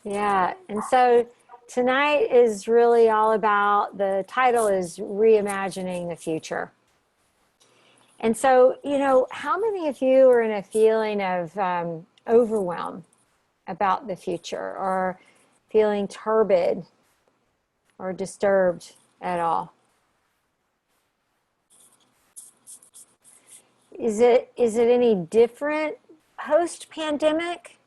Yeah. And so tonight is really all about, the title is Reimagining the Future. And so, how many of you are in a feeling of overwhelm about the future, or feeling turbid or disturbed at all? Is it any different post pandemic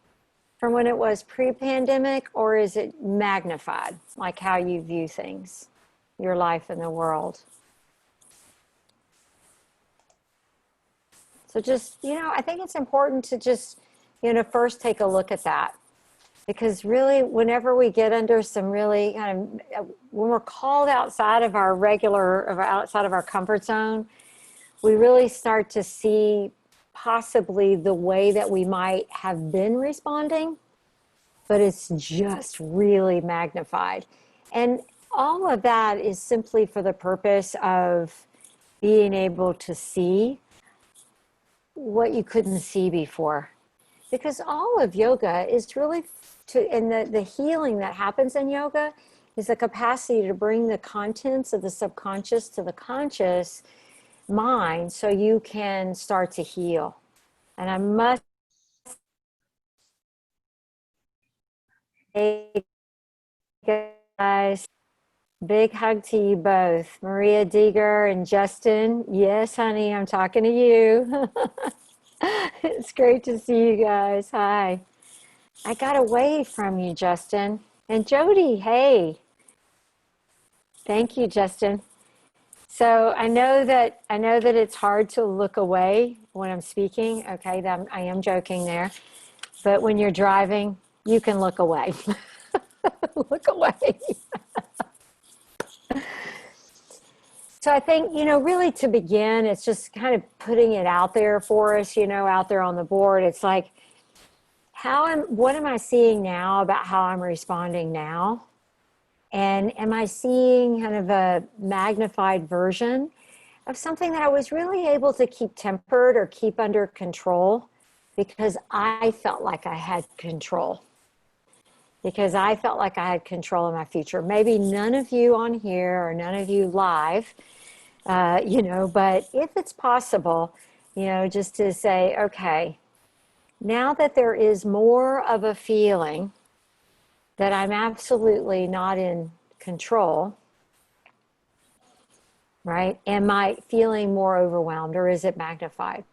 from when it was pre pandemic, or is it magnified, like how you view things, your life and the world? So just, I think it's important to just, first take a look at that. Because really, whenever we get under some really kind of, when we're called outside of our outside of our comfort zone, we really start to see possibly the way that we might have been responding, but it's just really magnified. And all of that is simply for the purpose of being able to see what you couldn't see before. Because all of yoga is really and the healing that happens in yoga is the capacity to bring the contents of the subconscious to the conscious mind so you can start to heal. And I must say, guys, big hug to you both. Maria Deeger and Justin. Yes, honey, I'm talking to you. It's great to see you guys. Hi. I got away from you, Justin. And Jody, hey. Thank you, Justin. So I know that it's hard to look away when I'm speaking. Okay, I am joking there. But when you're driving, you can look away. Look away. So I think, really to begin, it's just kind of putting it out there for us, out there on the board. It's like, what am I seeing now about how I'm responding now? And am I seeing kind of a magnified version of something that I was really able to keep tempered or keep under control because I felt like I had control? Because I felt like I had control of my future. Maybe none of you on here or none of you live, but if it's possible, just to say, okay, now that there is more of a feeling that I'm absolutely not in control, right? Am I feeling more overwhelmed, or is it magnified?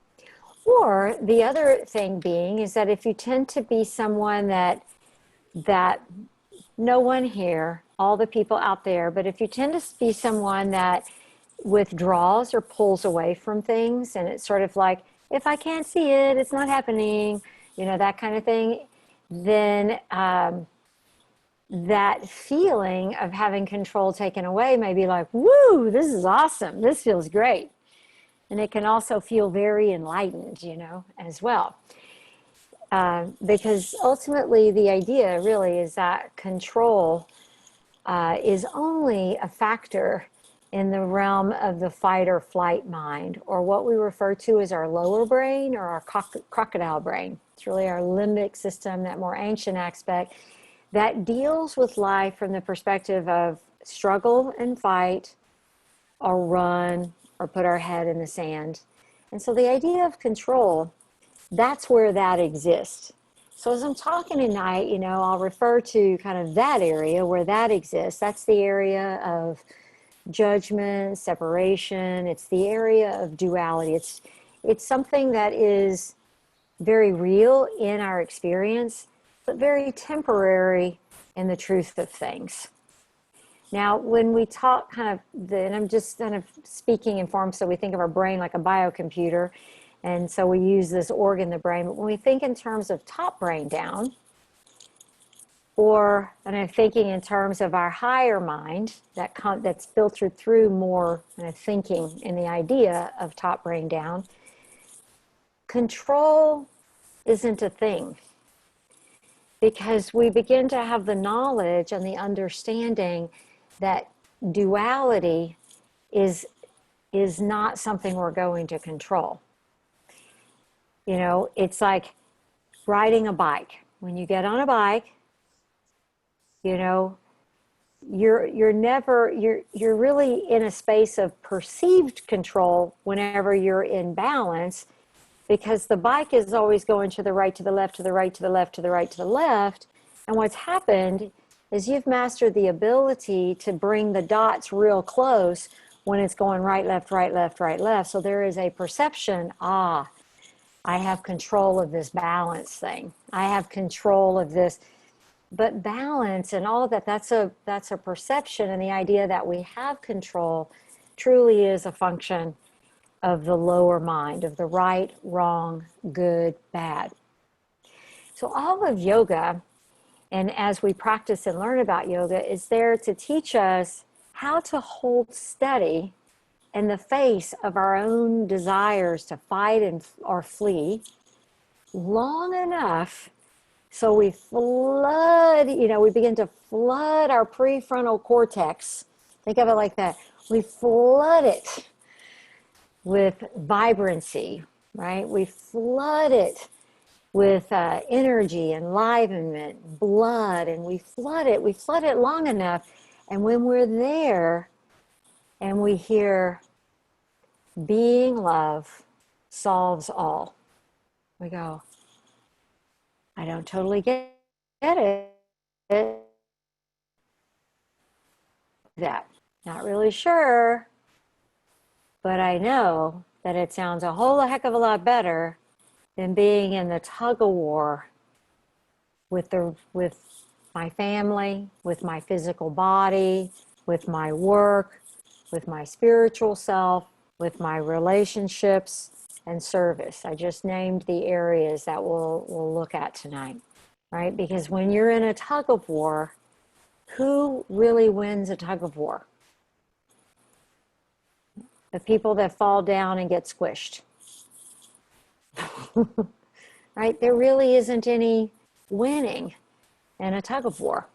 Or the other thing being is that if you tend to be someone that no one here, all the people out there, but if you tend to be someone that withdraws or pulls away from things, and it's sort of like, if I can't see it, it's not happening, that kind of thing, then that feeling of having control taken away may be like, woo, this is awesome. This feels great. And it can also feel very enlightened, as well. Because ultimately, the idea really is that control is only a factor in the realm of the fight or flight mind, or what we refer to as our lower brain, or our crocodile brain. It's really our limbic system, that more ancient aspect that deals with life from the perspective of struggle and fight, or run, or put our head in the sand. And so the idea of control, that's where that exists. So as I'm talking tonight, I'll refer to kind of that area where that exists. That's the area of judgment, separation. It's the area of duality. It's something that is very real in our experience, but very temporary in the truth of things. Now, when we talk and I'm just kind of speaking in form, so we think of our brain like a biocomputer, and so we use this organ, the brain, but when we think in terms of top brain down, and I'm thinking in terms of our higher mind, that's filtered through more kind of thinking in the idea of top brain down, control isn't a thing. Because we begin to have the knowledge and the understanding that duality is not something we're going to control. It's like riding a bike. When you get on a bike, You know, you're really in a space of perceived control whenever you're in balance, because the bike is always going to the right, to the left, to the right, to the left, to the right, to the left. And what's happened is you've mastered the ability to bring the dots real close when it's going right, left, right, left, right, left. So there is a perception, I have control of this balance thing. I have control of this. But balance and all of that, that's a perception, and the idea that we have control truly is a function of the lower mind, of the right, wrong, good, bad. So all of yoga, and as we practice and learn about yoga, is there to teach us how to hold steady in the face of our own desires to fight or flee long enough so we flood, we begin to flood our prefrontal cortex. Think of it like that. We flood it with vibrancy, right? We flood it with energy, enlivenment, blood, and we flood it long enough. And when we're there and we hear being love solves all, we go, I don't totally get it. That, not really sure, but I know that it sounds a whole heck of a lot better than being in the tug of war with my family, with my physical body, with my work, with my spiritual self, with my relationships and service. I just named the areas that we'll look at tonight, right? Because when you're in a tug of war, who really wins a tug of war? The people that fall down and get squished. Right? There really isn't any winning in a tug of war,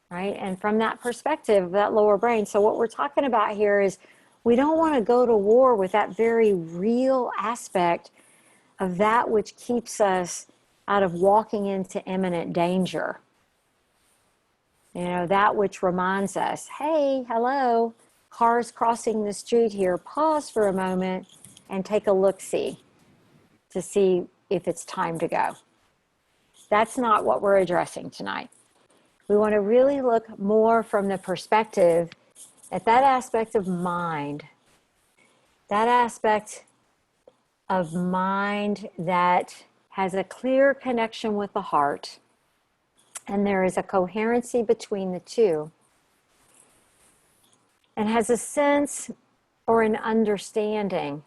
right? And from that perspective, that lower brain. So what we're talking about here is we don't want to go to war with that very real aspect of that which keeps us out of walking into imminent danger. That which reminds us, hey, hello, cars crossing the street here, pause for a moment and take a look-see to see if it's time to go. That's not what we're addressing tonight. We want to really look more from the perspective at that aspect of mind, that aspect of mind that has a clear connection with the heart, and there is a coherency between the two, and has a sense or an understanding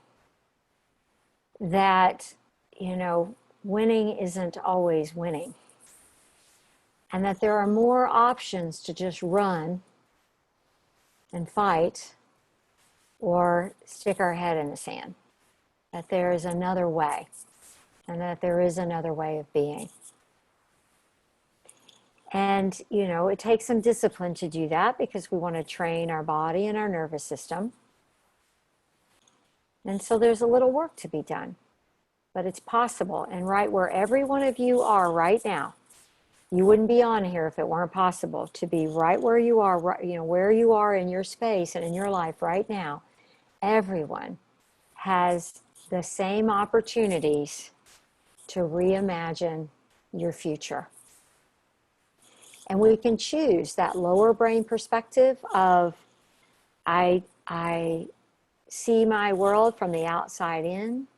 that, winning isn't always winning, and that there are more options to just run and fight or stick our head in the sand, that there is another way, and that there is another way of being. And, it takes some discipline to do that, because we want to train our body and our nervous system. And so there's a little work to be done, but it's possible. And right where every one of you are right now, you wouldn't be on here if it weren't possible to be right where you are, where you are in your space and in your life right now. Everyone has the same opportunities to reimagine your future. And we can choose that lower brain perspective of, I see my world from the outside in,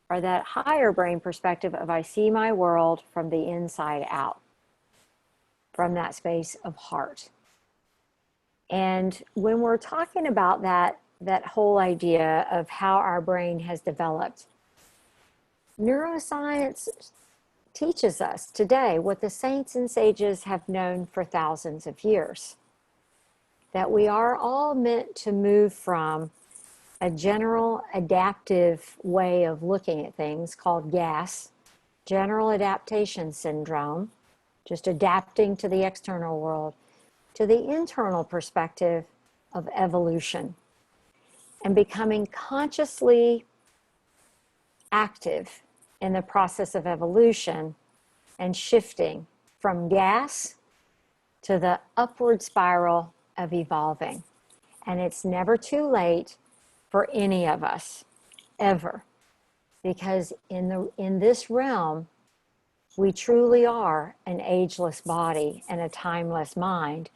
or that higher brain perspective of, I see my world from the inside out, from that space of heart. And when we're talking about that whole idea of how our brain has developed, neuroscience teaches us today what the saints and sages have known for thousands of years, that we are all meant to move from a general adaptive way of looking at things called GAS, General Adaptation Syndrome, just adapting to the external world, to the internal perspective of evolution and becoming consciously active in the process of evolution and shifting from gas to the upward spiral of evolving. And it's never too late for any of us, ever. Because in this realm, we truly are an ageless body and a timeless mind,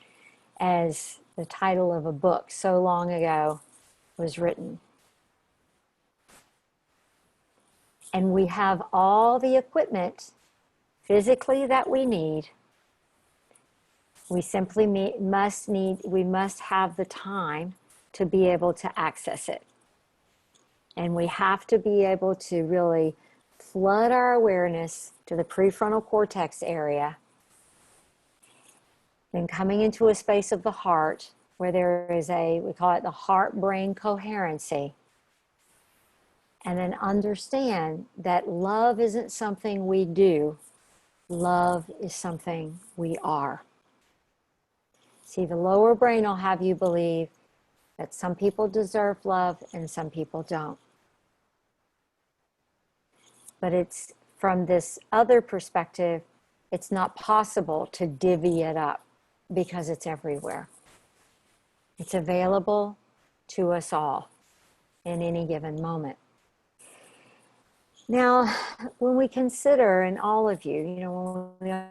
as the title of a book so long ago was written. And we have all the equipment physically that we need. We simply must have the time to be able to access it. And we have to be able to really flood our awareness to the prefrontal cortex area, then coming into a space of the heart where there is we call it the heart-brain coherency. And then understand that love isn't something we do. Love is something we are. See, the lower brain will have you believe that some people deserve love and some people don't. But it's from this other perspective, it's not possible to divvy it up because it's everywhere. It's available to us all in any given moment. Now, when we consider, and all of you, when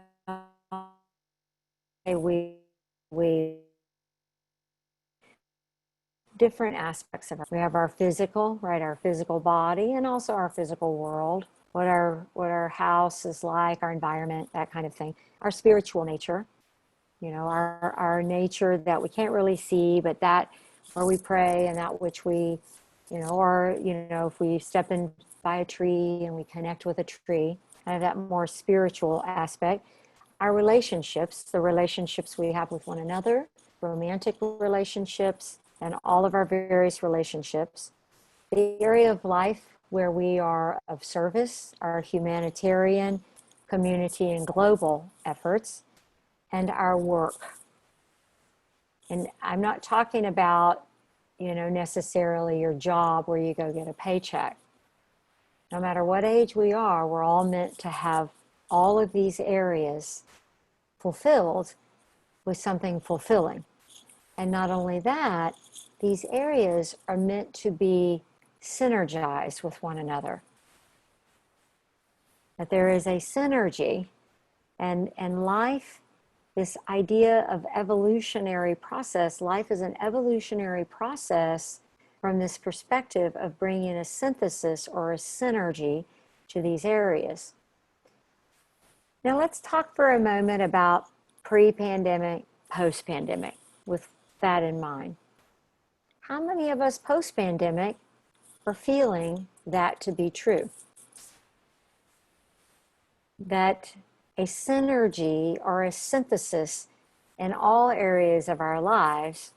we different aspects of we have our physical, right, our physical body, and also our physical world, what our house is like, our environment, that kind of thing. Our spiritual nature, our nature that we can't really see, but that where we pray and that which we, if we step in by a tree and we connect with a tree, kind of that more spiritual aspect. Our relationships, the relationships we have with one another, romantic relationships, and all of our various relationships. The area of life where we are of service, our humanitarian, community, and global efforts, and our work. And I'm not talking about, necessarily your job where you go get a paycheck. No matter what age we are, we're all meant to have all of these areas fulfilled with something fulfilling. And not only that, these areas are meant to be synergized with one another. That there is a synergy, and life, this idea of evolutionary process, life is an evolutionary process from this perspective of bringing a synthesis or a synergy to these areas. Now let's talk for a moment about pre-pandemic, post-pandemic, with that in mind. How many of us post-pandemic are feeling that to be true? That a synergy or a synthesis in all areas of our lives,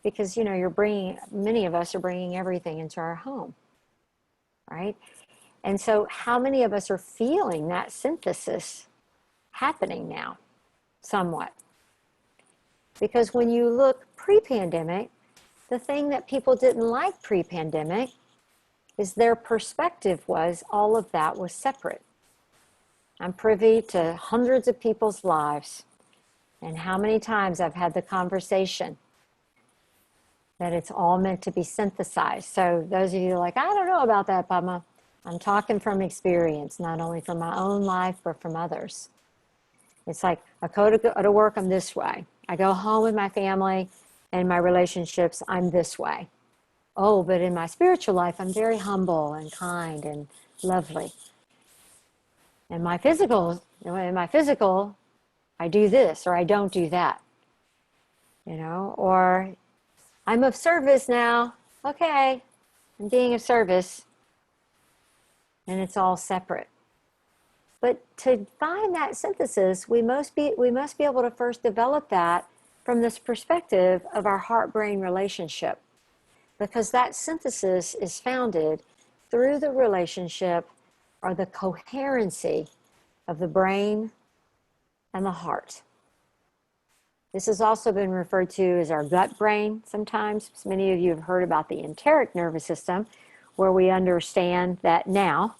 because many of us are bringing everything into our home, right? And so how many of us are feeling that synthesis happening now, somewhat? Because when you look pre-pandemic, the thing that people didn't like pre-pandemic is their perspective was all of that was separate. I'm privy to hundreds of people's lives, and how many times I've had the conversation that it's all meant to be synthesized. So those of you like, I don't know about that, Padma. I'm talking from experience, not only from my own life, but from others. It's like, I go to work, I'm this way. I go home with my family and my relationships, I'm this way. Oh, but in my spiritual life, I'm very humble and kind and lovely. In my physical, I do this or I don't do that. Or I'm of service now. Okay, I'm being of service. And it's all separate. But to find that synthesis, we must be able to first develop that from this perspective of our heart-brain relationship. Because that synthesis is founded through the relationship or the coherency of the brain and the heart. This has also been referred to as our gut brain sometimes. Many of you have heard about the enteric nervous system, where we understand that now,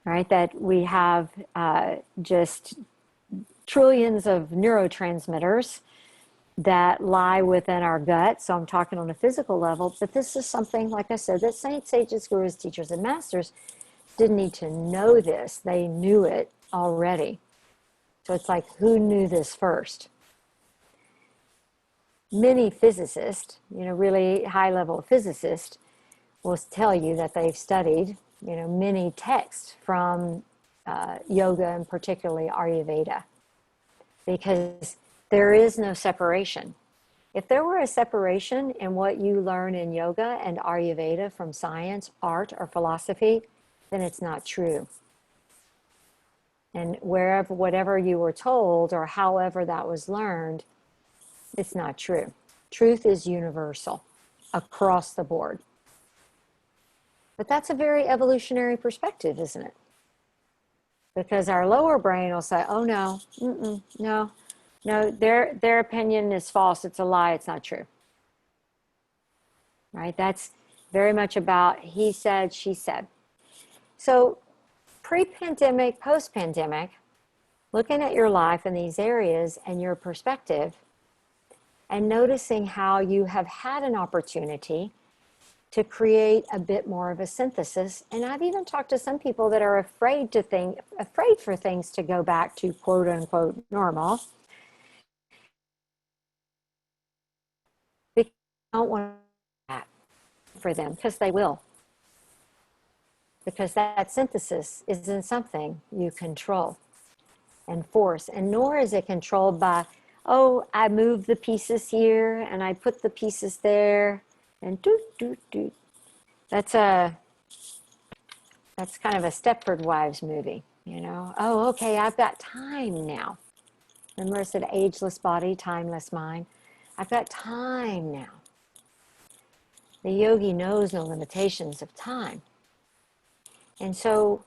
right, that we have just trillions of neurotransmitters that lie within our gut. So I'm talking on a physical level, but this is something, like I said, that saints, sages, gurus, teachers, and masters didn't need to know this. They knew it already. So it's like, who knew this first? Many physicists, really high-level physicists, will tell you that they've studied, many texts from yoga and particularly Ayurveda, because there is no separation. If there were a separation in what you learn in yoga and Ayurveda from science, art, or philosophy, then it's not true. And whatever you were told or however that was learned, it's not true. Truth is universal across the board. But that's a very evolutionary perspective, isn't it? Because our lower brain will say, oh no, no, their opinion is false, it's a lie, it's not true. Right? That's very much about he said, she said. So pre-pandemic, post-pandemic, looking at your life in these areas and your perspective and noticing how you have had an opportunity to create a bit more of a synthesis. And I've even talked to some people that are afraid for things to go back to quote unquote normal. Because I don't want that for them, because they will. Because that synthesis isn't something you control and force, and nor is it controlled by, oh, I move the pieces here and I put the pieces there and do. That's kind of a Stepford Wives movie, Oh, okay, I've got time now. Remember I said ageless body, timeless mind. I've got time now. The yogi knows no limitations of time. And so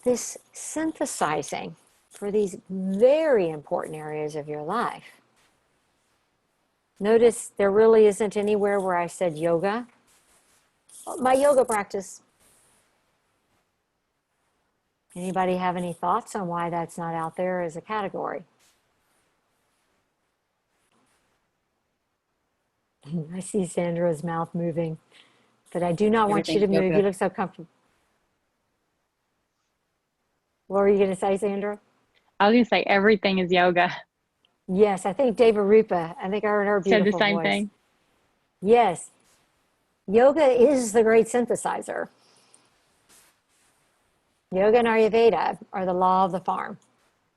this synthesizing for these very important areas of your life. Notice there really isn't anywhere where I said yoga. My yoga practice. Anybody have any thoughts on why that's not out there as a category? I see Sandra's mouth moving, but I do not want you to move. You look so comfortable. What were you going to say, Sandra? I was going to say everything is yoga. Yes, I think Deva Rupa, I think I heard her beautiful Said the same voice. thing. Yes. Yoga is the great synthesizer. Yoga and Ayurveda are the law of the farm.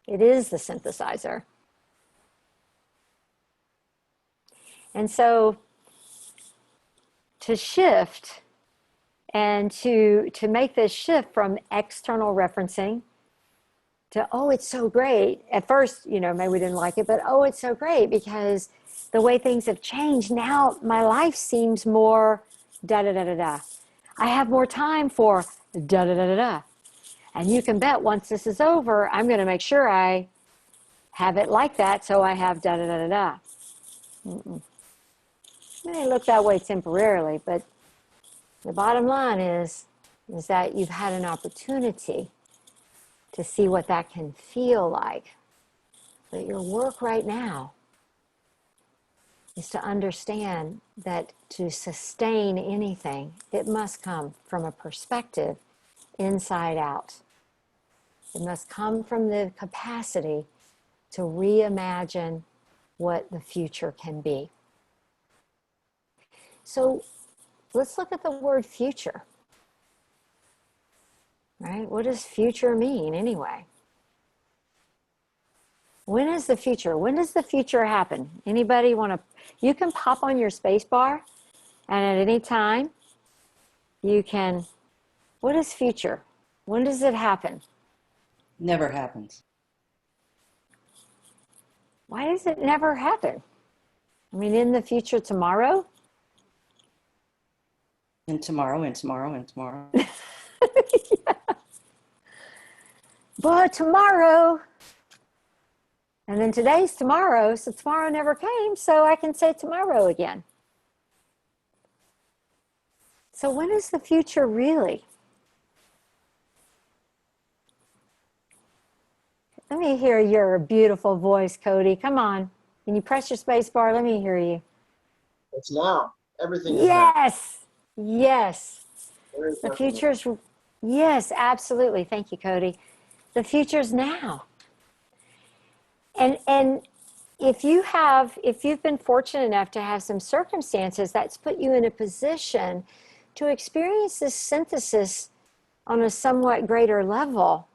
It is the synthesizer. And so to shift and to make this shift from external referencing to, oh, it's so great. At first, maybe we didn't like it, but oh, it's so great because the way things have changed, now my life seems more da-da-da-da-da. I have more time for da-da-da-da-da. And you can bet once this is over, I'm going to make sure I have it like that so I have da-da-da-da-da. It may look that way temporarily, but the bottom line is that you've had an opportunity to see what that can feel like. But your work right now is to understand that to sustain anything, it must come from a perspective inside out. It must come from the capacity to reimagine what the future can be. So let's look at the word future. Right? What does future mean anyway? When is the future? When does the future happen? Anybody want to? You can pop on your space bar, and at any time, you can. What is future? When does it happen? Never happens. Why does it never happen? I mean, in the future, tomorrow? And tomorrow, and tomorrow, and tomorrow. Yeah. But tomorrow. And then today's tomorrow, so tomorrow never came, so I can say tomorrow again. So when is the future really? Let me hear your beautiful voice, Cody. Come on. Can you press your space bar? Let me hear you. It's now. Everything is now. Yes. Yes. There is The nothing. future's, yes, absolutely. Thank you, Cody. The future's now. And if you've been fortunate enough to have some circumstances that's put you in a position to experience this synthesis on a somewhat greater level,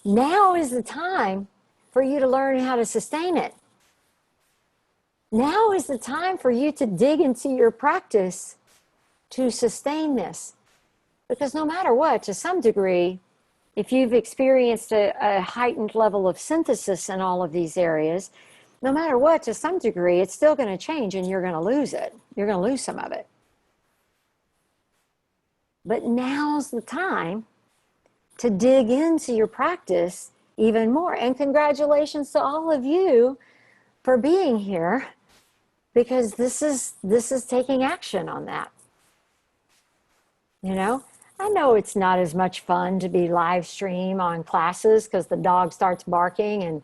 now is the time for you to learn how to sustain it. Now is the time for you to dig into your practice to sustain this. Because no matter what, to some degree, if you've experienced a heightened level of synthesis in all of these areas, no matter what, to some degree, it's still going to change and you're going to lose it. You're going to lose some of it. But now's the time to dig into your practice even more. And congratulations to all of you for being here, because this is taking action on that. You know, I know it's not as much fun to be live stream on classes because the dog starts barking and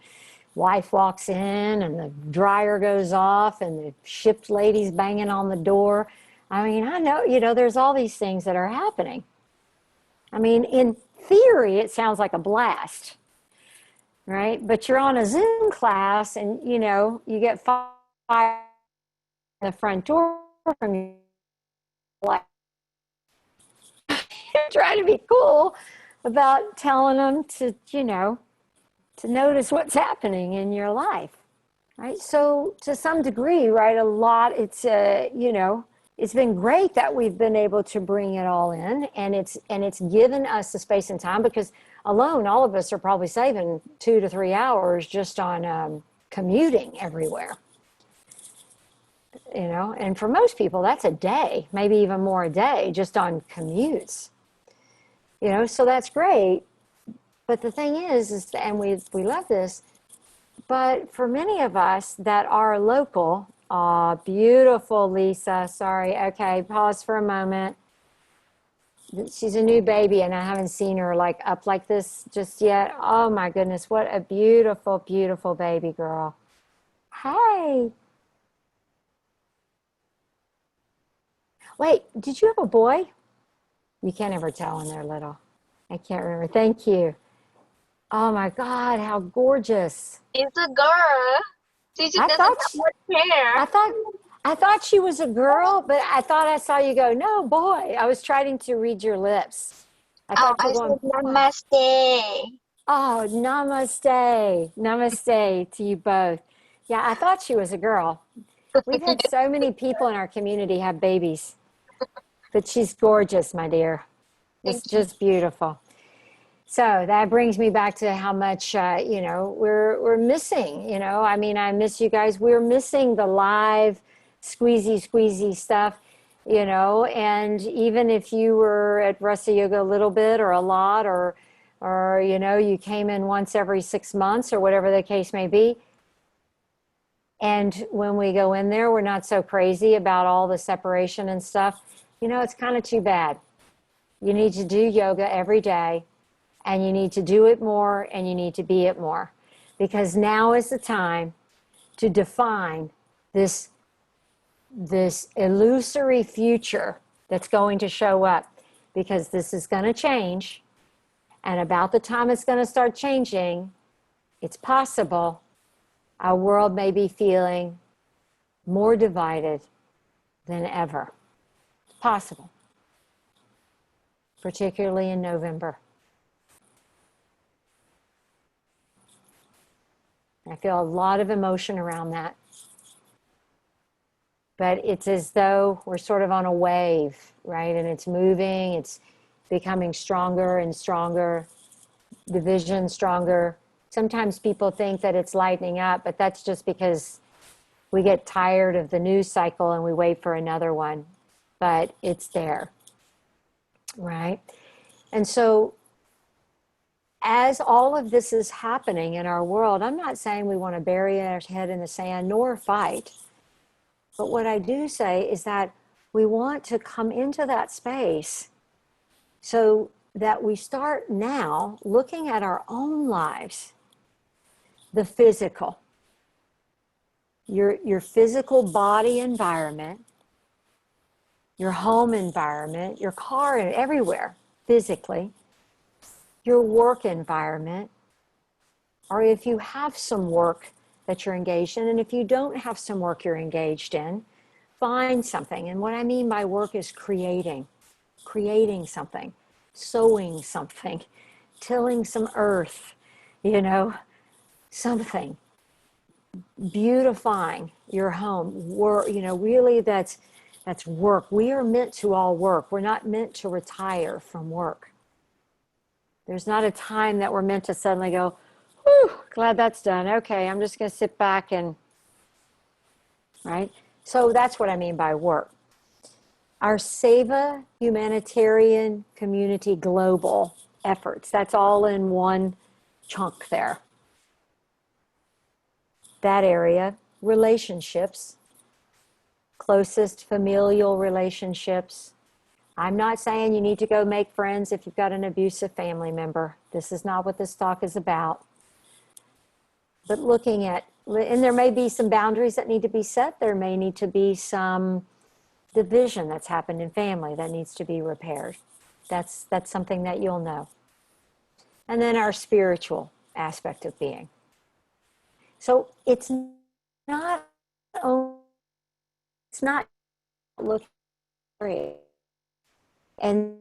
wife walks in and the dryer goes off and the shipped lady's banging on the door. I mean, I know, there's all these things that are happening. I mean, in theory, it sounds like a blast, right? But you're on a Zoom class and, you get fired at the front door from your life. Trying to be cool about telling them to, to notice what's happening in your life, right? So to some degree, right, a lot, it's, it's been great that we've been able to bring it all in, and it's given us the space and time, because alone, all of us are probably saving 2 to 3 hours just on commuting everywhere. And for most people, that's a day, maybe even more a day, just on commutes. So that's great. But the thing is and we love this, but for many of us that are local, beautiful Lisa, sorry, okay, pause for a moment. She's a new baby and I haven't seen her like up like this just yet. Oh my goodness, what a beautiful, beautiful baby girl. Hey. Wait, did you have a boy? You can't ever tell when they're little. I can't remember. Thank you. Oh my God, how gorgeous. It's a girl. She just I doesn't thought have she, much hair. I thought she was a girl, but I thought I saw you go, no, boy. I was trying to read your lips. I Oh, thought you I were going, said boy. namaste. Oh, namaste. Namaste to you both. Yeah, I thought she was a girl. We've had so many people in our community have babies, but she's gorgeous, my dear. Thank It's you. just beautiful. So that brings me back to how much we're missing. I mean, I miss you guys. We're missing the live, squeezy stuff. And even if you were at Rasa Yoga a little bit or a lot, or you came in once every 6 months or whatever the case may be. And when we go in there, we're not so crazy about all the separation and stuff. It's kind of too bad. You need to do yoga every day. And you need to do it more, and you need to be it more, because now is the time to define this illusory future that's going to show up, because this is going to change, and about the time it's going to start changing, it's possible our world may be feeling more divided than ever. It's possible, particularly in November. I feel a lot of emotion around that. But it's as though we're sort of on a wave, right? And it's moving, it's becoming stronger and stronger, division stronger. Sometimes people think that it's lightening up, but that's just because we get tired of the news cycle and we wait for another one. But it's there, right? And so as all of this is happening in our world, I'm not saying we want to bury our head in the sand nor fight. But what I do say is that we want to come into that space so that we start now looking at our own lives the physical, your physical body environment, your home environment, your car, and everywhere physically, your work environment, or if you have some work that you're engaged in, and if you don't have some work you're engaged in, find something. And what I mean by work is creating something, sowing something, tilling some earth, you know, something, beautifying your home. Work, you know, really that's work. We are meant to all work. We're not meant to retire from work. There's not a time that we're meant to suddenly go, whew, glad that's done. Okay, I'm just going to sit back and, right? So that's what I mean by work. Our Seva humanitarian community global efforts, that's all in one chunk there. That area, relationships, closest familial relationships. I'm not saying you need to go make friends if you've got an abusive family member. This is not what this talk is about. But looking at, and there may be some boundaries that need to be set. There may need to be some division that's happened in family that needs to be repaired. That's something that you'll know. And then our spiritual aspect of being. So it's not looking great. And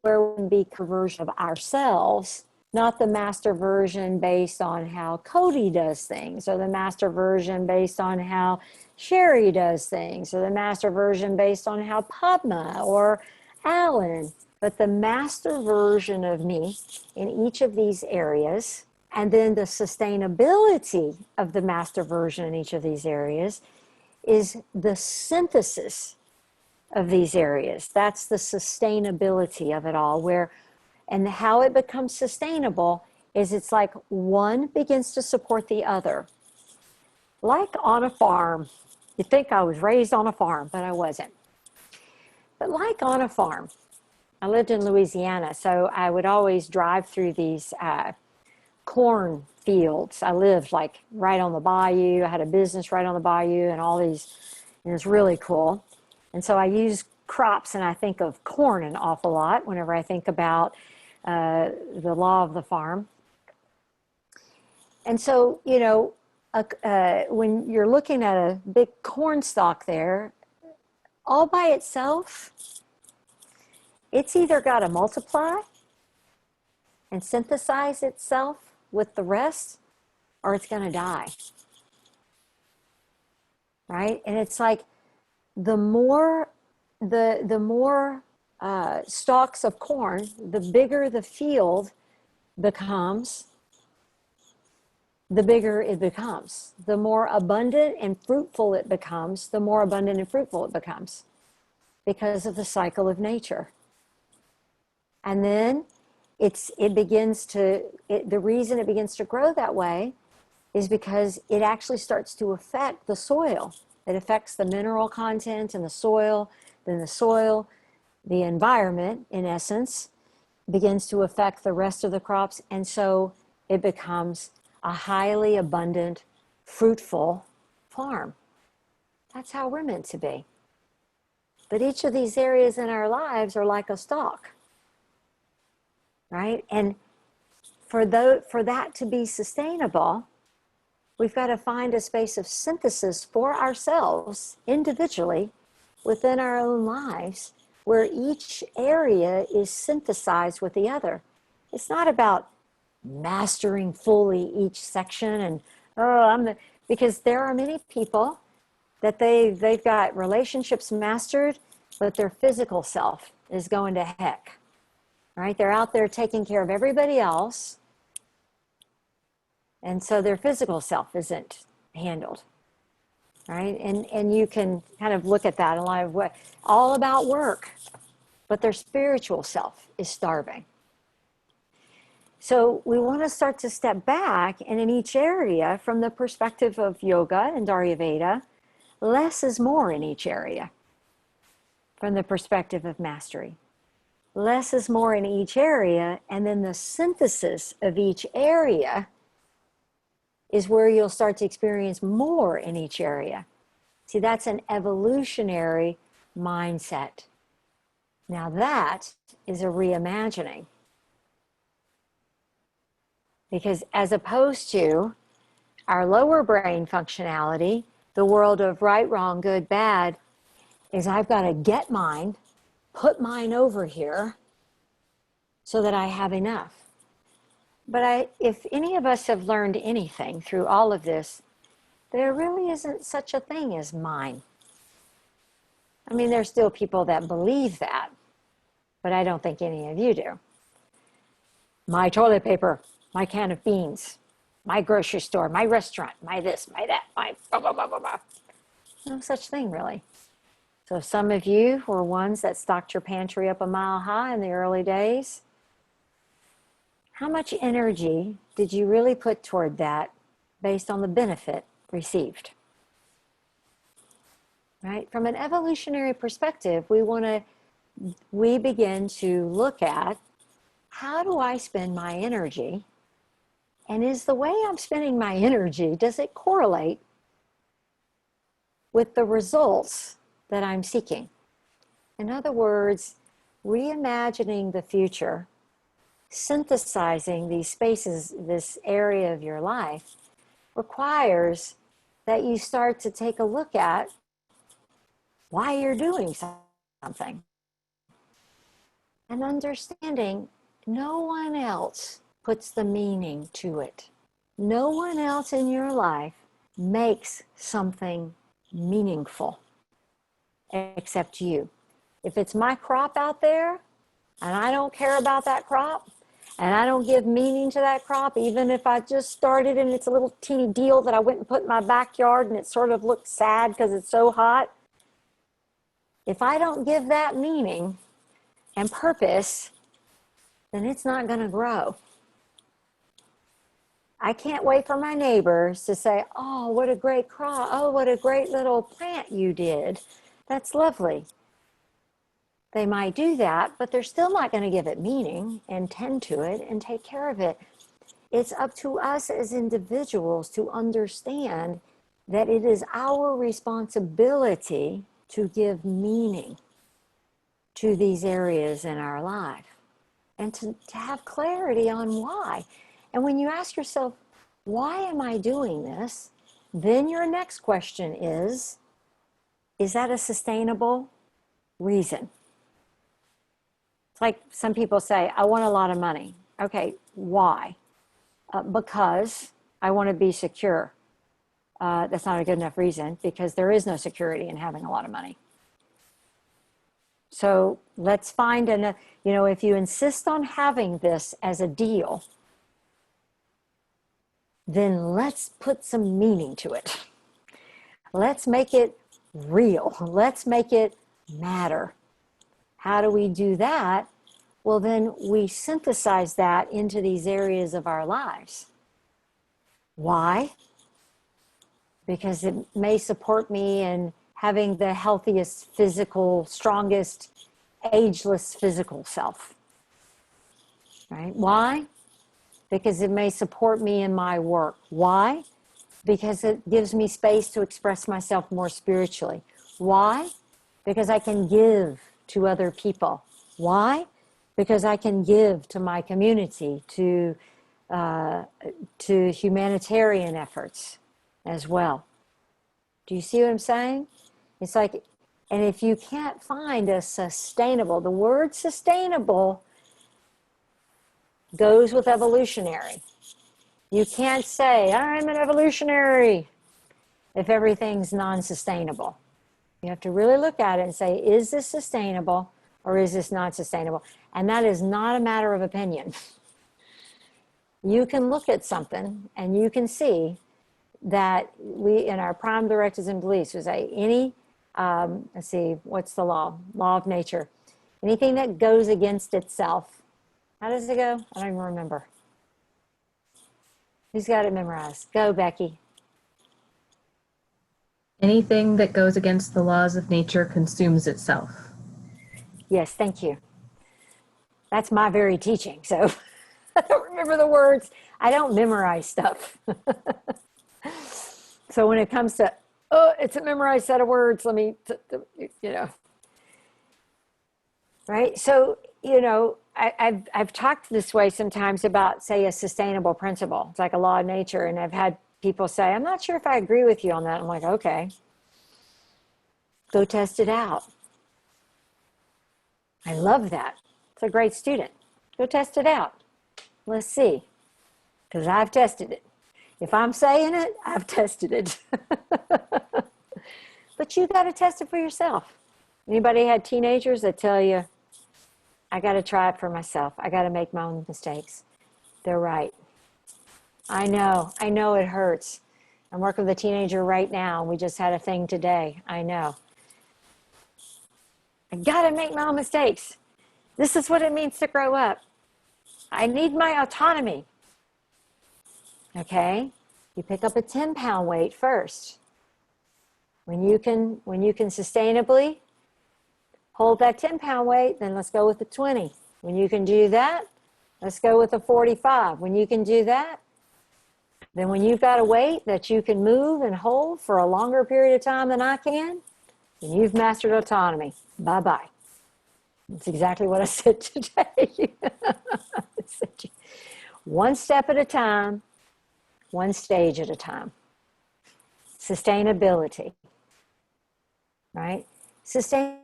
where would be conversion of ourselves, not the master version based on how Cody does things, or the master version based on how Sherry does things, or the master version based on how Padma or Alan, but the master version of me in each of these areas, and then the sustainability of the master version in each of these areas is the synthesis of these areas. That's the sustainability of it all, where, and how it becomes sustainable is it's like one begins to support the other. Like on a farm, you think I was raised on a farm, but I wasn't. But like on a farm, I lived in Louisiana, so I would always drive through these corn fields. I lived like right on the bayou. I had a business right on the bayou and all these, and it's really cool. And so I use crops and I think of corn an awful lot whenever I think about the law of the farm. And so, you know, when you're looking at a big corn stalk there, all by itself, it's either got to multiply and synthesize itself with the rest, or it's going to die. Right? And it's like the more stalks of corn, the bigger the field becomes, the bigger it becomes. The more abundant and fruitful it becomes, the more abundant and fruitful it becomes because of the cycle of nature. And then the reason it begins to grow that way is because it actually starts to affect the soil. It affects the mineral content in the soil. Then the soil, the environment, in essence, begins to affect the rest of the crops. And so it becomes a highly abundant, fruitful farm. That's how we're meant to be. But each of these areas in our lives are like a stalk, right? And for that to be sustainable, we've got to find a space of synthesis for ourselves individually within our own lives where each area is synthesized with the other. It's not about mastering fully each section and, because there are many people that they've got relationships mastered, but their physical self is going to heck, right? They're out there taking care of everybody else. And so their physical self isn't handled, right? And you can kind of look at that in a lot of ways, all about work, but their spiritual self is starving. So we want to start to step back, and in each area, from the perspective of yoga and Ayurveda, less is more in each area. From the perspective of mastery, less is more in each area, and then the synthesis of each area is where you'll start to experience more in each area. See, that's an evolutionary mindset. Now that is a reimagining. Because as opposed to our lower brain functionality, the world of right, wrong, good, bad, is I've got to get mine, put mine over here so that I have enough. But if any of us have learned anything through all of this, there really isn't such a thing as mine. I mean, there's still people that believe that, but I don't think any of you do. My toilet paper, my can of beans, my grocery store, my restaurant, my this, my that, my blah, blah, blah, blah, blah. No such thing, really. So some of you were ones that stocked your pantry up a mile high in the early days. How much energy did you really put toward that based on the benefit received? Right? From an evolutionary perspective, we begin to look at, how do I spend my energy? And is the way I'm spending my energy, does it correlate with the results that I'm seeking? In other words, reimagining the future, synthesizing these spaces, this area of your life, requires that you start to take a look at why you're doing something. And understanding no one else puts the meaning to it. No one else in your life makes something meaningful except you. If it's my crop out there and I don't care about that crop and I don't give meaning to that crop, even if I just started and it's a little teeny deal that I went and put in my backyard and it sort of looks sad because it's so hot, if I don't give that meaning and purpose, then it's not going to grow. I can't wait for my neighbors to say, oh, what a great crop. Oh, what a great little plant you did. That's lovely. They might do that, but they're still not going to give it meaning and tend to it and take care of it. It's up to us as individuals to understand that it is our responsibility to give meaning to these areas in our life and to have clarity on why. And when you ask yourself, why am I doing this? Then your next question is that a sustainable reason? It's like some people say, I want a lot of money. Okay, why? Because I want to be secure. That's not a good enough reason, because there is no security in having a lot of money. So let's find if you insist on having this as a deal, then let's put some meaning to it. Let's make it real. Let's make it matter. How do we do that? Well, then we synthesize that into these areas of our lives. Why? Because it may support me in having the healthiest physical, strongest, ageless physical self. Right? Why? Because it may support me in my work. Why? Because it gives me space to express myself more spiritually. Why? Because I can give to other people. Why? Because I can give to my community, to humanitarian efforts as well. Do you see what I'm saying? It's like, and if you can't find a sustainable, the word sustainable goes with evolutionary. You can't say, I'm an evolutionary, if everything's non-sustainable. You have to really look at it and say, is this sustainable or is this not sustainable? And that is not a matter of opinion. You can look at something and you can see that we, in our prime directives and beliefs, we say let's see, what's the law? Law of nature. Anything that goes against itself. How does it go? I don't even remember. Who's got it memorized? Go, Becky. Anything that goes against the laws of nature consumes itself. Yes, thank you. That's my very teaching. So I don't remember the words. I don't memorize stuff. So when it comes to, oh, it's a memorized set of words, let me, you know, right? So, you know, I've talked this way sometimes about, say, a sustainable principle. It's like a law of nature. And I've had people say, I'm not sure if I agree with you on that. I'm like, okay, go test it out. I love that. It's a great student. Go test it out. Let's see. Because I've tested it. If I'm saying it, I've tested it. But you got to test it for yourself. Anybody had teenagers that tell you, I got to try it for myself. I got to make my own mistakes. They're right. I know it hurts. I'm working with a teenager right now. We just had a thing today. I know. I got to make my own mistakes. This is what it means to grow up. I need my autonomy. Okay? You pick up a 10-pound weight first. When you can sustainably hold that 10-pound weight, then let's go with the 20. When you can do that, let's go with the 45. When you can do that, then when you've got a weight that you can move and hold for a longer period of time than I can, then you've mastered autonomy. Bye-bye. That's exactly what I said today. One step at a time, one stage at a time. Sustainability, right? Sustainability.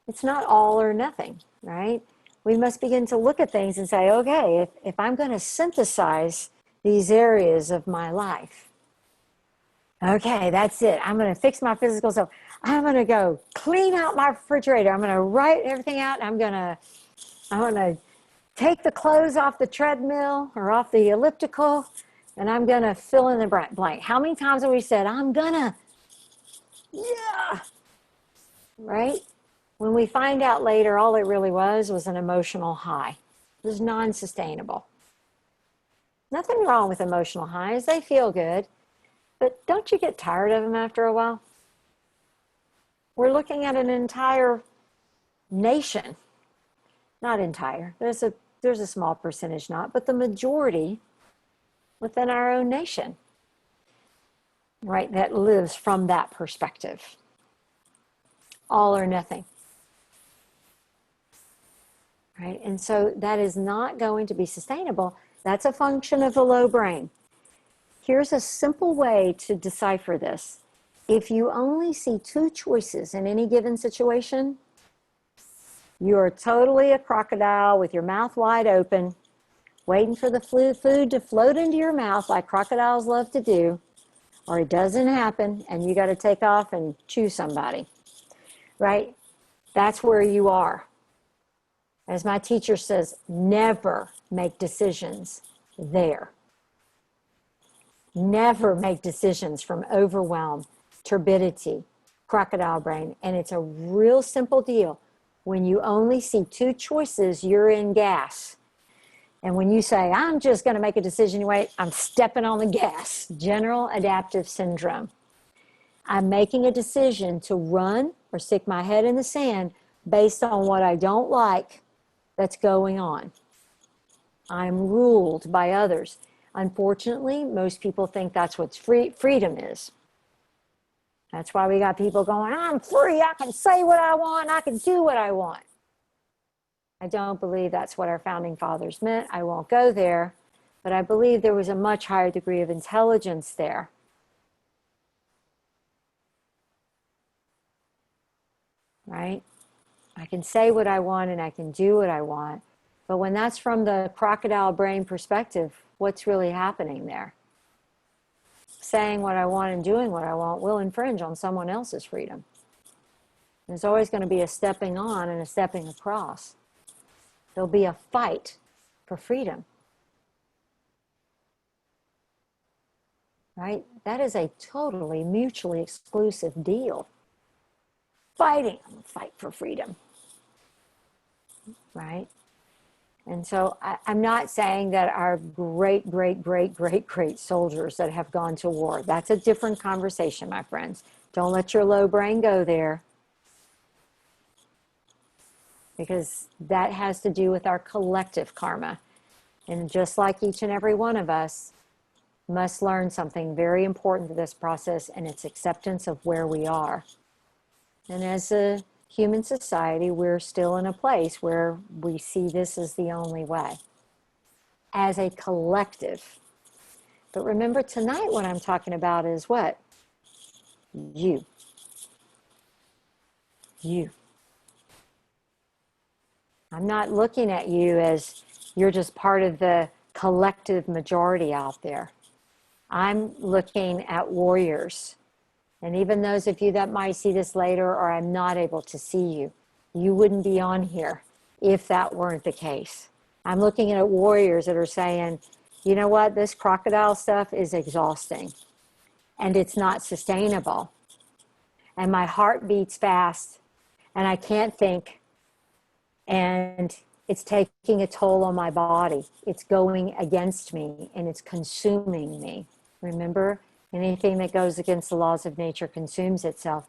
It's not all or nothing, right? We must begin to look at things and say, okay, if I'm going to synthesize these areas of my life, okay, that's it. I'm going to fix my physical self. I'm going to go clean out my refrigerator. I'm going to write everything out. I'm going to take the clothes off the treadmill or off the elliptical, and I'm going to fill in the blank. How many times have we said, I'm going to, yeah, right? When we find out later, all it really was an emotional high. It was non-sustainable. Nothing wrong with emotional highs. They feel good. But don't you get tired of them after a while? We're looking at an entire nation. Not entire. There's a small percentage not, but the majority within our own nation, right, that lives from that perspective. All or nothing. Right? And so that is not going to be sustainable. That's a function of the low brain. Here's a simple way to decipher this. If you only see two choices in any given situation, you're totally a crocodile with your mouth wide open, waiting for the food to float into your mouth like crocodiles love to do, or it doesn't happen and you got to take off and chew somebody, right? That's where you are. As my teacher says, never make decisions there. Never make decisions from overwhelm, turbidity, crocodile brain. And it's a real simple deal. When you only see two choices, you're in gas. And when you say, I'm just going to make a decision, wait, I'm stepping on the gas. General adaptive syndrome. I'm making a decision to run or stick my head in the sand based on what I don't like that's going on. I'm ruled by others. Unfortunately, most people think that's what freedom is. That's why we got people going, I'm free, I can say what I want, I can do what I want. I don't believe that's what our founding fathers meant. I won't go there, but I believe there was a much higher degree of intelligence there. Right? I can say what I want and I can do what I want. But when that's from the crocodile brain perspective, what's really happening there? Saying what I want and doing what I want will infringe on someone else's freedom. There's always going to be a stepping on and a stepping across. There'll be a fight for freedom. Right? That is a totally mutually exclusive deal. Fighting, fight for freedom. Right? And so I'm not saying that our great soldiers that have gone to war, that's a different conversation, my friends. Don't let your low brain go there. Because that has to do with our collective karma. And just like each and every one of us, must learn something very important to this process, and it's acceptance of where we are. And as a human society, we're still in a place where we see this as the only way, as a collective. But remember, tonight what I'm talking about is what? You. You. I'm not looking at you as you're just part of the collective majority out there. I'm looking at warriors. And even those of you that might see this later, or I'm not able to see you, you wouldn't be on here if that weren't the case. I'm looking at warriors that are saying, you know what, this crocodile stuff is exhausting and it's not sustainable. And my heart beats fast and I can't think, and it's taking a toll on my body. It's going against me and it's consuming me. Remember, anything that goes against the laws of nature consumes itself.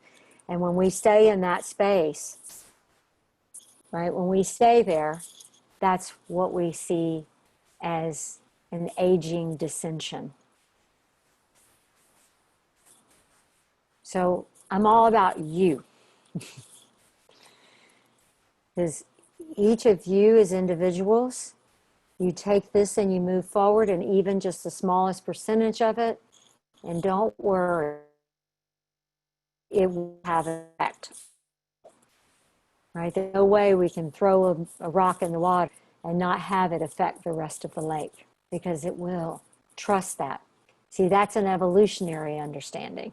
And when we stay in that space, right, when we stay there, that's what we see as an aging dissension. So I'm all about you. Because each of you as individuals, you take this and you move forward, and even just the smallest percentage of it, and don't worry, it will have an effect. Right? There's no way we can throw a rock in the water and not have it affect the rest of the lake, because it will. Trust that. See, that's an evolutionary understanding.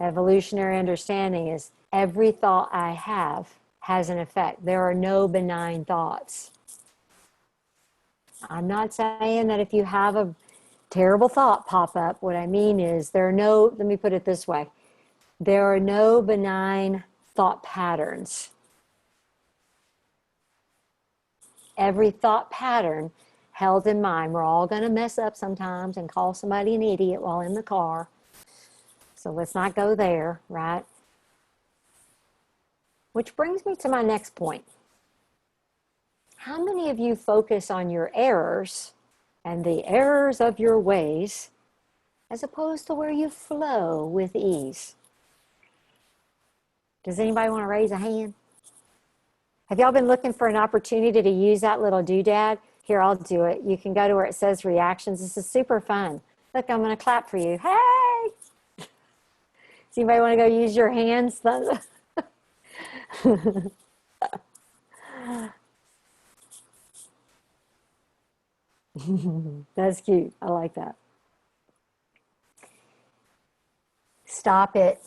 Evolutionary understanding is every thought I have has an effect. There are no benign thoughts. I'm not saying that if you have a terrible thought pop up, what I mean is there are no, let me put it this way, there are no benign thought patterns. Every thought pattern held in mind, we're all going to mess up sometimes and call somebody an idiot while in the car. So let's not go there, right? Which brings me to my next point. How many of you focus on your errors and the errors of your ways as opposed to where you flow with ease? Does anybody want to raise a hand? Have y'all been looking for an opportunity to use that little doodad? Here, I'll do it. You can go to where it says reactions. This is super fun. Look, I'm going to clap for you. Hey! Does anybody want to go use your hands? That's cute. I like that. Stop it.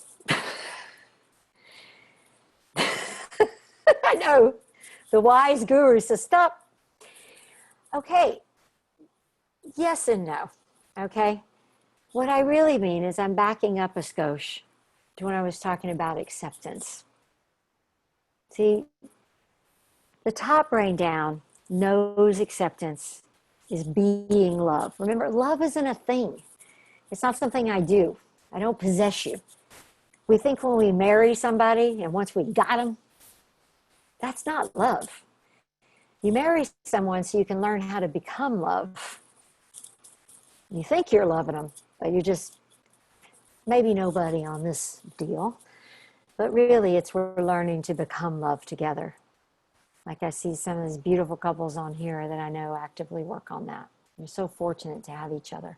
I know. The wise guru says, stop. Okay. Yes and no. Okay. What I really mean is I'm backing up a skosh to when I was talking about acceptance. See, the top brain down knows acceptance is being love. Remember, love isn't a thing. It's not something I do. I don't possess you. We think when we marry somebody and once we got them, that's not love. You marry someone so you can learn how to become love. You think you're loving them, but you're just maybe nobody on this deal. But really, it's we're learning to become love together. Like I see some of these beautiful couples on here that I know actively work on that. We're so fortunate to have each other.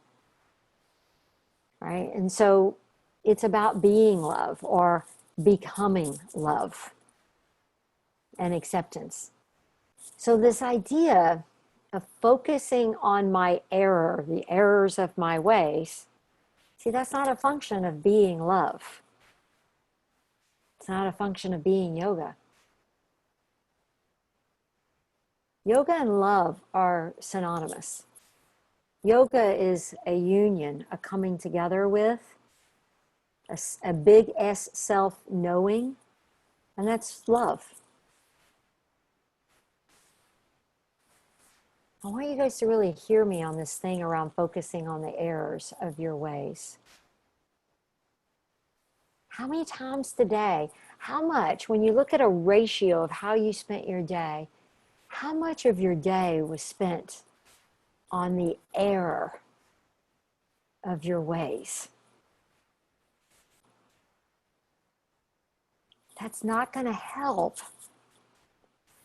Right? And so it's about being love or becoming love and acceptance. So this idea of focusing on my error, the errors of my ways, see, that's not a function of being love. It's not a function of being yoga. Yoga and love are synonymous. Yoga is a union, a coming together with, a big S self-knowing, and that's love. I want you guys to really hear me on this thing around focusing on the errors of your ways. How many times today, how much, when you look at a ratio of how you spent your day, how much of your day was spent on the error of your ways. That's not going to help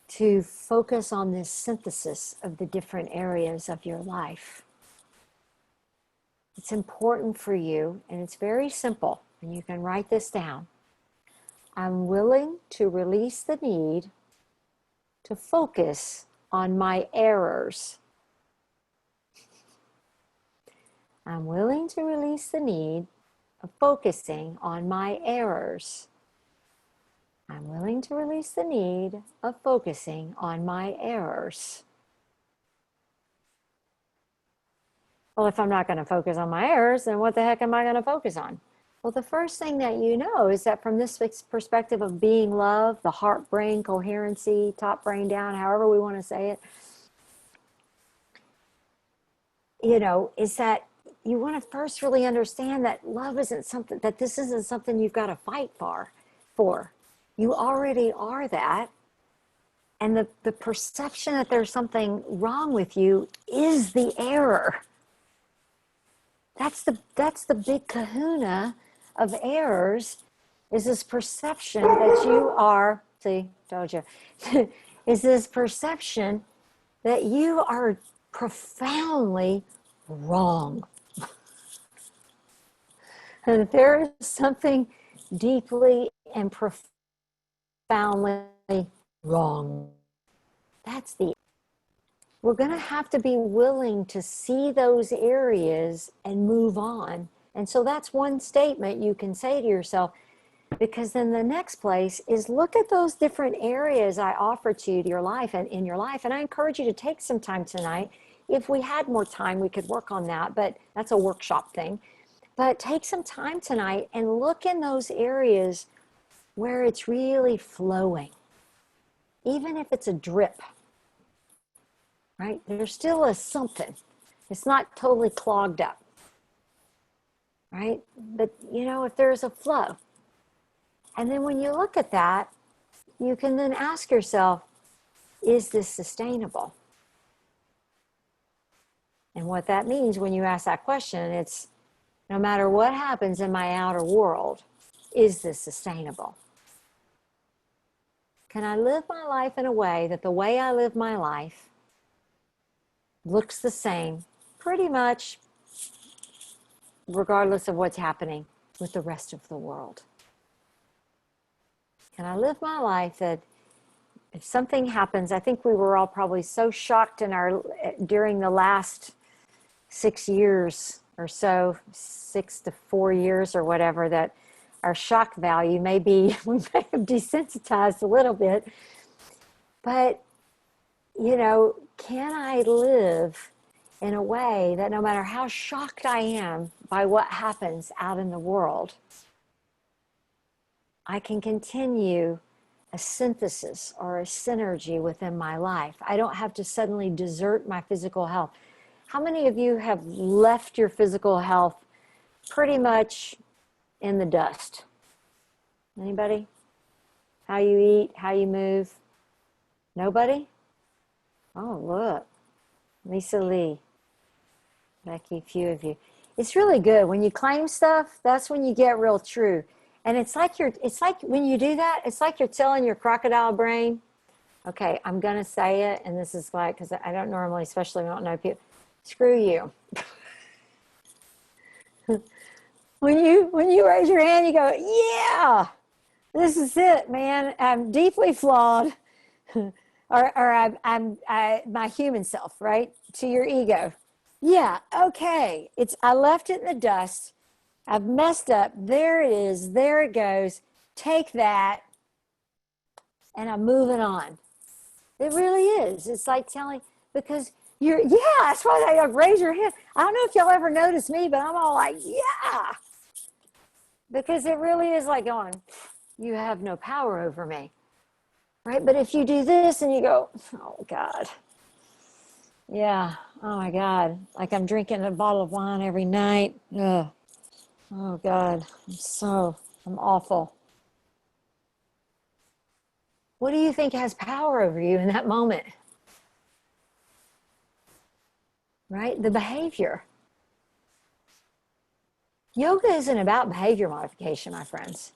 to focus on this synthesis of the different areas of your life. It's important for you, and it's very simple, and you can write this down. I'm willing to release the need to focus on my errors. I'm willing to release the need of focusing on my errors. I'm willing to release the need of focusing on my errors. Well, if I'm not going to focus on my errors, then what the heck am I going to focus on? Well, the first thing that you know is that from this perspective of being love, the heart, brain, coherency, top, brain, down, however we want to say it, is that you want to first really understand that love isn't something, that this isn't something you've got to fight for. You already are that. And the perception that there's something wrong with you is the error. That's the big kahuna of errors, is this perception that you are, see, told you, is this perception that you are profoundly wrong. And that there is something deeply and profoundly wrong. We're going to have to be willing to see those areas and move on. And so that's one statement you can say to yourself, because then the next place is look at those different areas I offer to you to your life and in your life. And I encourage you to take some time tonight. If we had more time, we could work on that, but that's a workshop thing. But take some time tonight and look in those areas where it's really flowing, even if it's a drip. Right? There's still a something. It's not totally clogged up. Right? But, if there's a flow. And then when you look at that, you can then ask yourself, is this sustainable? And what that means when you ask that question, it's no matter what happens in my outer world, is this sustainable? Can I live my life in a way that the way I live my life looks the same, pretty much regardless of what's happening with the rest of the world? Can I live my life that if something happens, I think we were all probably so shocked during the last 6 years or so, 6 to 4 years or whatever, that our shock value we may have desensitized a little bit, but can I live in a way that no matter how shocked I am by what happens out in the world, I can continue a synthesis or a synergy within my life? I don't have to suddenly desert my physical health. How many of you have left your physical health pretty much in the dust? Anybody? How you eat, how you move? Nobody? Oh, look. Lisa Lee. Becky, a few of you. It's really good. When you claim stuff, that's when you get real true. And it's like when you do that, it's like you're telling your crocodile brain, okay, I'm going to say it. And this is like, because I don't normally, especially when I don't know people, screw you. When you raise your hand, you go, yeah, this is it, man. I'm deeply flawed. or I'm my human self, right? To your ego. Yeah, okay. I left it in the dust. I've messed up. There it is. There it goes. Take that. And I'm moving on. It really is. It's like telling, because that's why they like, raise your hand. I don't know if y'all ever notice me, but I'm all like, yeah. Because it really is like going, you have no power over me. Right? But if you do this and you go, oh God. Yeah. Oh my God. Like I'm drinking a bottle of wine every night. Ugh. Oh God. I'm awful. What do you think has power over you in that moment? Right? The behavior. Yoga isn't about behavior modification, my friends.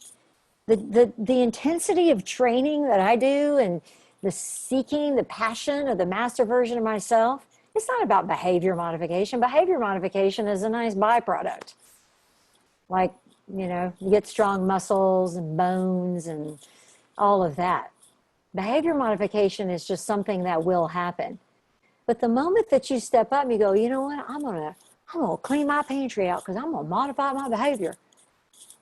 The intensity of training that I do and the seeking, the passion of the master version of myself, it's not about behavior modification. Behavior modification is a nice byproduct. Like, you get strong muscles and bones and all of that. Behavior modification is just something that will happen. But the moment that you step up and you go, you know what, I'm gonna clean my pantry out because I'm gonna modify my behavior.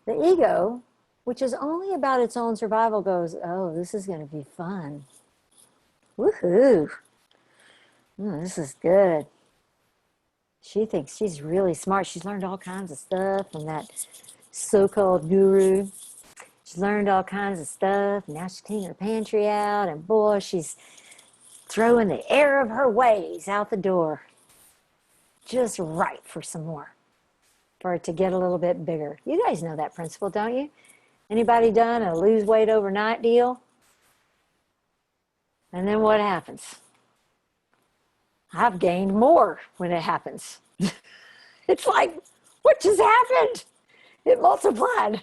The ego, which is only about its own survival, goes, oh, this is gonna be fun. Woohoo. This is good. She thinks she's really smart. She's learned all kinds of stuff from that so-called guru. She's learned all kinds of stuff. Now she's cleaning her pantry out, and boy, she's throwing the air of her ways out the door. Just right for some more, for it to get a little bit bigger. You guys know that principle, don't you? Anybody done a lose weight overnight deal? And then what happens? I've gained more when it happens. It's like, what just happened? It multiplied.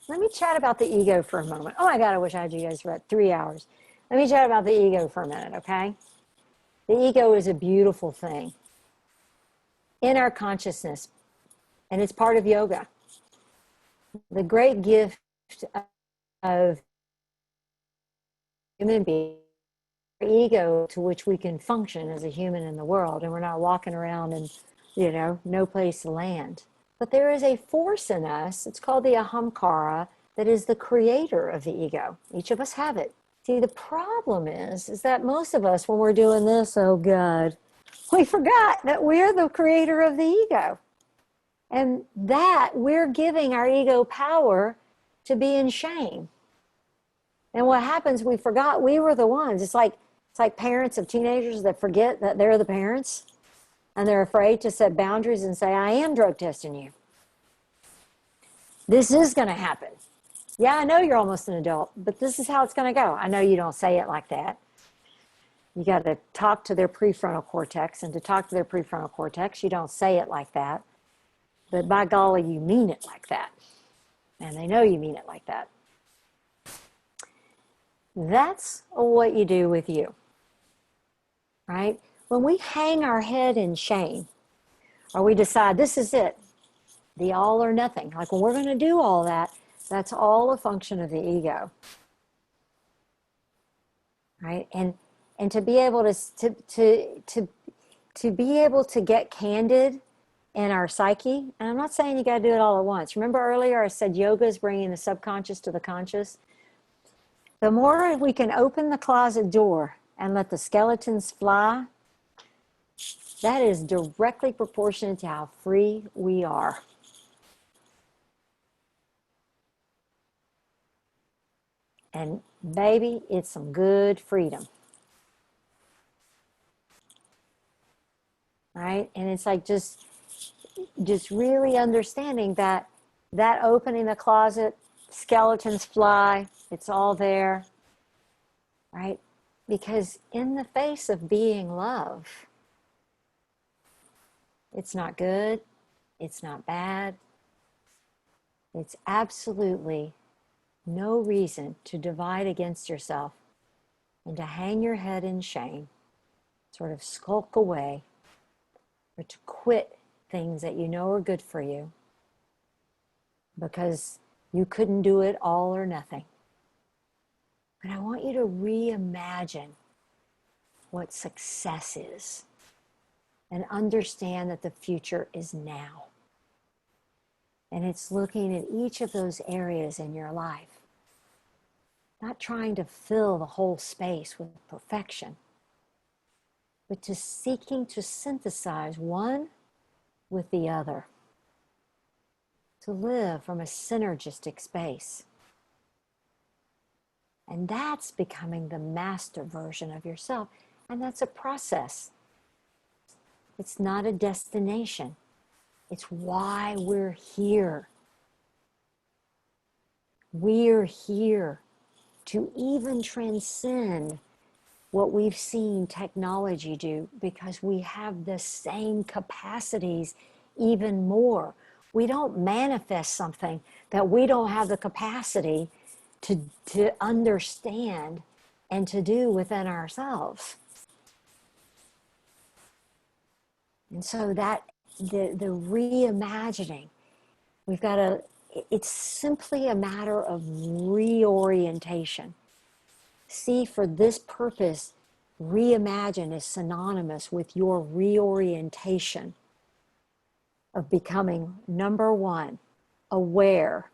Let me chat about the ego for a moment. Oh my God, I wish I had you guys for about 3 hours. Let me chat about the ego for a minute, okay? The ego is a beautiful thing in our consciousness, and it's part of yoga. The great gift of human being, ego to which we can function as a human in the world, and we're not walking around and, no place to land. But there is a force in us, it's called the ahamkara, that is the creator of the ego. Each of us have it. See, the problem is that most of us, when we're doing this, oh God, we forgot that we're the creator of the ego. And that we're giving our ego power to be in shame. And what happens, we forgot we were the ones. It's like parents of teenagers that forget that they're the parents, and they're afraid to set boundaries and say, I am drug testing you. This is going to happen. Yeah, I know you're almost an adult, but this is how it's going to go. I know you don't say it like that. You got to talk to their prefrontal cortex, and to talk to their prefrontal cortex, you don't say it like that. But by golly, you mean it like that. And they know you mean it like that. That's what you do with you, right? When we hang our head in shame, or we decide this is it, the all or nothing, like when we're going to do all that, that's all a function of the ego, right? And to be able to be able to get candid in our psyche, and I'm not saying you got to do it all at once. Remember earlier I said yoga is bringing the subconscious to the conscious. The more we can open the closet door and let the skeletons fly, that is directly proportionate to how free we are. And baby, it's some good freedom. Right? And it's like just really understanding that opening the closet, skeletons fly, it's all there. Right? Because in the face of being love, it's not good, it's not bad, it's absolutely no reason to divide against yourself and to hang your head in shame, sort of skulk away, or to quit things that you know are good for you because you couldn't do it all or nothing. But I want you to reimagine what success is and understand that the future is now. And it's looking at each of those areas in your life, not trying to fill the whole space with perfection, but to seeking to synthesize one with the other, to live from a synergistic space. And that's becoming the master version of yourself. And that's a process. It's not a destination. It's why we're here. We're here to even transcend what we've seen technology do, because we have the same capacities even more. We don't manifest something that we don't have the capacity to understand and to do within ourselves. And so that the reimagining, we've got to, it's simply a matter of reorientation. See, for this purpose, reimagine is synonymous with your reorientation of becoming, number one, aware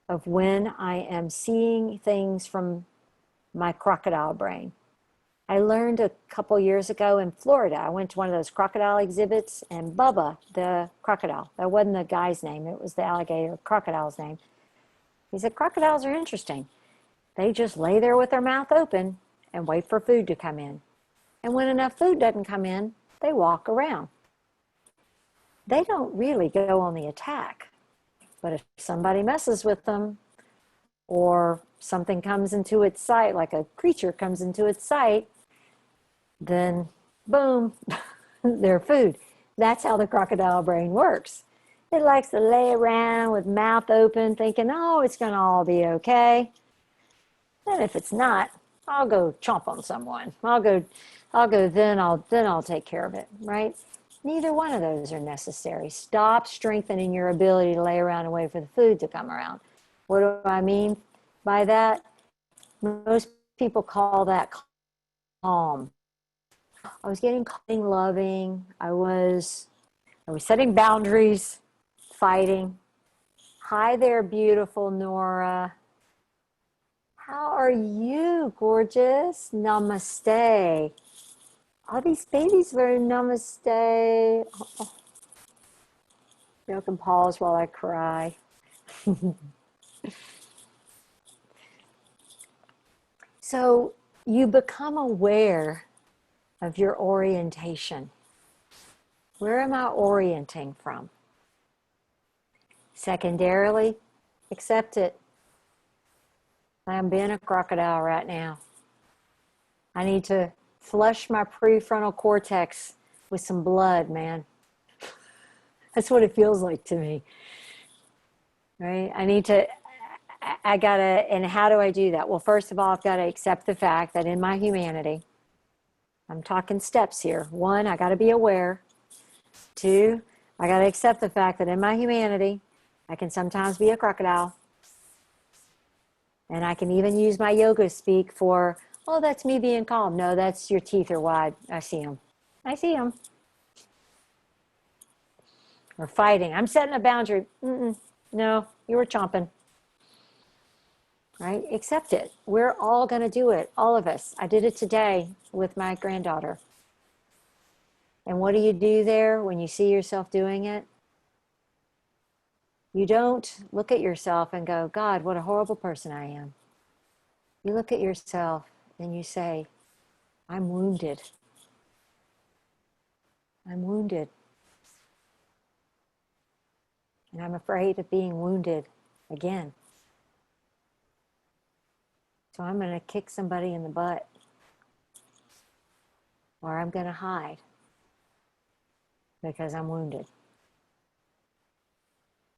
of when I am seeing things from my crocodile brain. I learned a couple years ago in Florida, I went to one of those crocodile exhibits, and Bubba, the crocodile, that wasn't the guy's name, it was the alligator crocodile's name. He said, crocodiles are interesting. They just lay there with their mouth open and wait for food to come in. And when enough food doesn't come in, they walk around. They don't really go on the attack. But if somebody messes with them, or something comes into its sight, like a creature comes into its sight, then boom, they're food. That's how the crocodile brain works. It likes to lay around with mouth open, thinking, oh, it's going to all be okay. And if it's not, I'll go chomp on someone. I'll go, then I'll take care of it, right? Neither one of those are necessary. Stop strengthening your ability to lay around and wait for the food to come around. What do I mean by that? Most people call that calm. I was getting loving. I was setting boundaries, fighting. Hi there, beautiful Nora. How are you, gorgeous? Namaste. All these babies learn namaste. Oh. You can pause while I cry. So you become aware of your orientation. Where am I orienting from? Secondarily, accept it. I'm being a crocodile right now. I need to flush my prefrontal cortex with some blood, man. That's what it feels like to me. Right? I gotta, and how do I do that? Well, first of all, I've got to accept the fact that in my humanity, I'm talking steps here. One, I got to be aware. Two, I got to accept the fact that in my humanity, I can sometimes be a crocodile. And I can even use my yoga speak for, oh, that's me being calm. No, that's your teeth are wide. I see them. I see them. Or fighting. I'm setting a boundary. No, you were chomping. Right? Accept it. We're all going to do it. All of us. I did it today with my granddaughter. And what do you do there when you see yourself doing it? You don't look at yourself and go, God, what a horrible person I am. You look at yourself and you say, I'm wounded. I'm wounded. And I'm afraid of being wounded again. So I'm going to kick somebody in the butt. Or I'm going to hide because I'm wounded.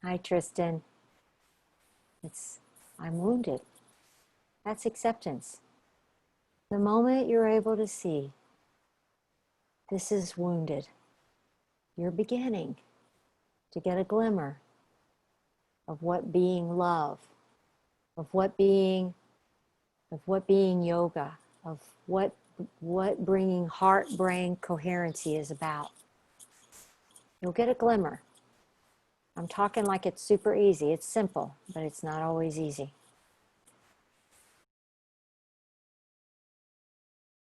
Hi, Tristan. I'm wounded. That's acceptance. The moment you're able to see, this is wounded, you're beginning to get a glimmer of what being love, of what being yoga, of what bringing heart-brain coherency is about. You'll get a glimmer. I'm talking like it's super easy. It's simple, but it's not always easy.